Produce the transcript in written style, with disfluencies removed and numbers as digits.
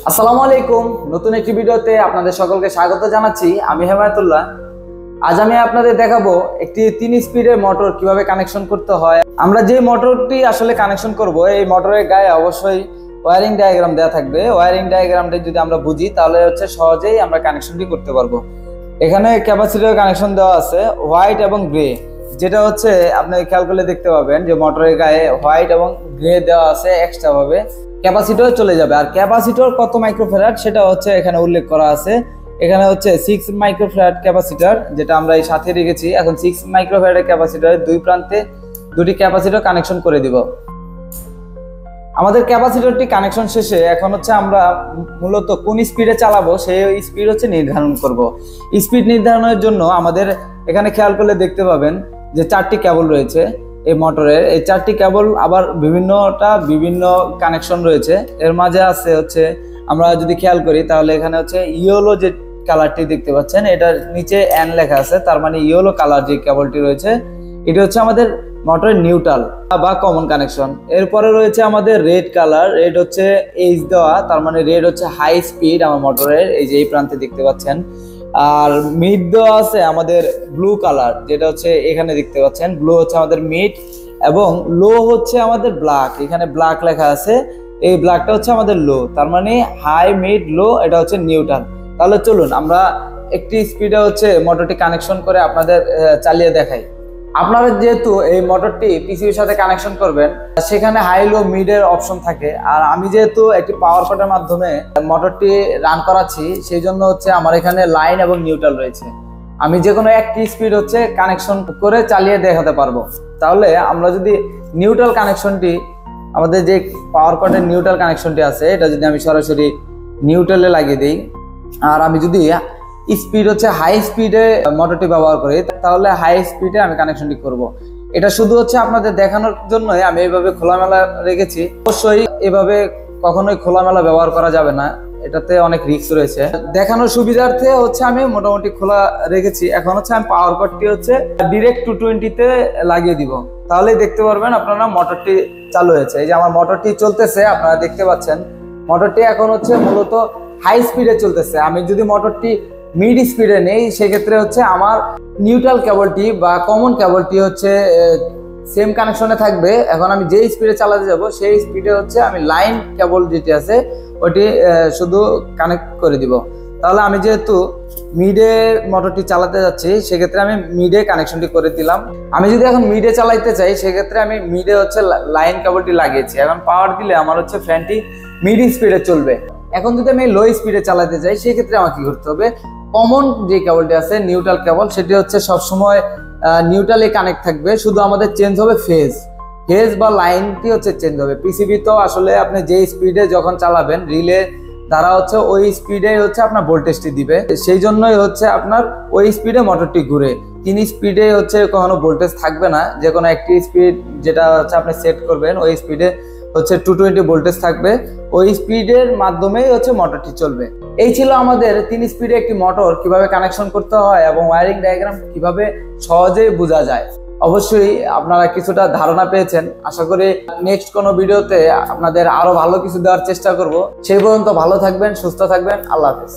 আসসালামু আলাইকুম। নতুন একটি ভিডিওতে আপনাদের সকলকে স্বাগত জানাচ্ছি। আমি হেমায়েতুল্লাহ। আজ আমি আপনাদের দেখাবো একটি 3 স্পিডের মোটর কিভাবে কানেকশন করতে হয়। আমরা যে মোটরটি আসলে কানেকশন করব, এই মোটরের গায়ে অবশ্যই ওয়্যারিং ডায়াগ্রাম দেওয়া থাকবে। ওয়্যারিং ডায়াগ্রামটা যদি আমরা বুঝি তাহলে সহজেই আমরা কানেকশনটি করতে পারবো। এখানে ক্যাপাসিটর কানেকশন দেওয়া আছে হোয়াইট এবং গ্রে, যেটা আপনি খেয়াল করলে দেখতে পাবেন যে মোটরের গায়ে হোয়াইট এবং গ্রে দেওয়া আছে এক্সট্রা ভাবে। ক্যাপাসিটর চলে যাবে, আর ক্যাপাসিটর কত মাইক্রোফ্যারাড সেটা এখানে উল্লেখ করা আছে। এখানে 6 মাইক্রোফ্যারাড ক্যাপাসিটর, যেটা আমরা এই সাথে রেখেছি। এখন 6 মাইক্রোফ্যারাড ক্যাপাসিটরের দুই প্রান্তে দুটি ক্যাপাসিটর কানেকশন করে দিব। আমাদের ক্যাপাসিটরটি কানেকশন শেষে এখন আমরা মূলত কোন স্পিডে চালাবো সেই স্পিড নির্ধারণ করব। স্পিড নির্ধারণের জন্য আমাদের এখানে খেয়াল করলে দেখতে পাবেন যে 4টি কেবল রয়েছে এই মোটরের। এই 4টি কেবল আবার বিভিন্ন কানেকশন রয়েছে। এর মাঝে আছে আমরা যদি খেয়াল করি তাহলে এখানে ইয়েলো যে কালারটি দেখতে পাচ্ছেন, এটার নিচে এন লেখা আছে, তার মানে ইয়েলো কালার যে কেবলটি রয়েছে এটা আমাদের মোটরের নিউট্রাল বা কমন কানেকশন। এরপরে রয়েছে আমাদের রেড কালার, রেড এইচ দেওয়া, তার মানে রেড হাই স্পিড আমার মোটরের, এই যে এই প্রান্তে দেখতে পাচ্ছেন। আর মিড দেওয়া আছে আমাদের ব্লু কালার, যেটা এখানে দেখতে পাচ্ছেন। ব্লু আমাদের মিড এবং লো আমাদের ব্ল্যাক, এখানে ব্ল্যাক লেখা আছে। এই ব্ল্যাকটা আমাদের লো, তার মানে হাই মিড লো, এটা নিউট্রাল। তাহলে চলুন আমরা একটি স্পিডে মোটরটি কানেকশন করে আপনাদের চালিয়ে দেখাই। আপনারা যেহেতু এই মোটরটি পিসিবির সাথে কানেকশন করবেন, সেখানে হাই লো মিড এর অপশন থাকে। আর আমি যেহেতু একটি পাওয়ার কাটের মাধ্যমে মোটরটি রান করাচ্ছি, সেই জন্য আমার এখানে লাইন এবং নিউট্রাল রয়েছে। আমি যে কোনো একটি স্পিড কানেকশন করে চালিয়ে দেখাতে পারবো। তাহলে আমরা যদি নিউট্রাল কানেকশনটি, আমাদের যে পাওয়ার কাটের নিউট্রাল কানেকশনটি আছে, এটা যদি আমি সরাসরি নিউট্রালে লাগিয়ে দিই, আর আমি যদি স্পিড হাই স্পিডে মোটরটি ব্যবহার করি, তাহলে হাই স্পিডে আমি কানেকশনটি করব। এটা শুধু আপনাদের দেখানোর জন্য আমি এইভাবে খোলামেলা রেখেছি। অবশ্যই এভাবে কখনোই খোলামেলা ব্যবহার করা যাবে না, এটাতে অনেক রিস্ক রয়েছে। দেখানোর সুবিধার্থে আমি মোটামুটি খোলা রেখেছি। এখন আমি পাওয়ার কটটি ডিরেক্ট 220-তে লাগিয়ে দিব, তাহলেই দেখতে পারবেন আপনারা মোটরটি চালু হয়েছে। এই যে আমার মোটরটি চলতেছে, আপনারা দেখতে পাচ্ছেন মোটরটি এখন মূলত হাই স্পিডে চলতেছে। আমি যদি মোটরটি মিড স্পিডে নেই, সেক্ষেত্রে আমার নিউট্রাল কেবলটি বা কমন কেবলটি সেম কানেকশনে থাকবে। এখন আমি যে স্পিডে চালাতে যাব সেই স্পিডে আমি লাইন কেবল যেটি আছে ওটি শুধু কানেক্ট করে দিব। তাহলে আমি যেহেতু মিডে মোটরটি চালাতে যাচ্ছি, সেক্ষেত্রে আমি মিডে কানেকশনটি করে দিলাম। আমি যদি এখন মিডে চালাইতে চাই, সেক্ষেত্রে আমি মিডে লাইন কেবলটি লাগিয়েছি। এখন পাওয়ার দিলে আমার ফ্যানটি মিড স্পিডে চলবে। এখন যদি আমি লো স্পিডে চালাতে চাই, সেক্ষেত্রে আমাকে কি করতে হবে, কমন যে কেবলটি আছে নিউট্রাল কেবল, সেটি সবসময় নিউট্রালে কানেক্ট থাকবে। শুধু আমাদের চেঞ্জ হবে ফেজ বা লাইনটি চেঞ্জ হবে। পিসিবি তো আসলে আপনি যে স্পিডে যখন চালাবেন, রিলে দ্বারা ওই স্পিডে আপনার ভোল্টেজটি দিবে। সেই জন্যই আপনার ওই স্পিডে মোটরটি ঘুরে। 3 স্পিডে কখনো ভোল্টেজ থাকবে না। যে কোনো একটি স্পিড যেটা আপনি সেট করবেন, ওই স্পিডে 220 ভোল্টেজ থাকবে। ওই স্পিডের মাধ্যমেই মোটরটি চলবে। এই ছিল আমাদের 3 স্পিডে একটি মোটর কিভাবে কানেকশন করতে হয় এবং ওয়্যারিং ডায়াগ্রাম কিভাবে সহজেই বোঝা যায়। অবশ্যই আপনারা কিছুটা ধারণা পেয়েছেন। আশা করি নেক্সট কোনো ভিডিওতে আপনাদের আরো ভালো কিছু দেওয়ার চেষ্টা করব। সেই পর্যন্ত ভালো থাকবেন, সুস্থ থাকবেন। আল্লাহ হাফেজ।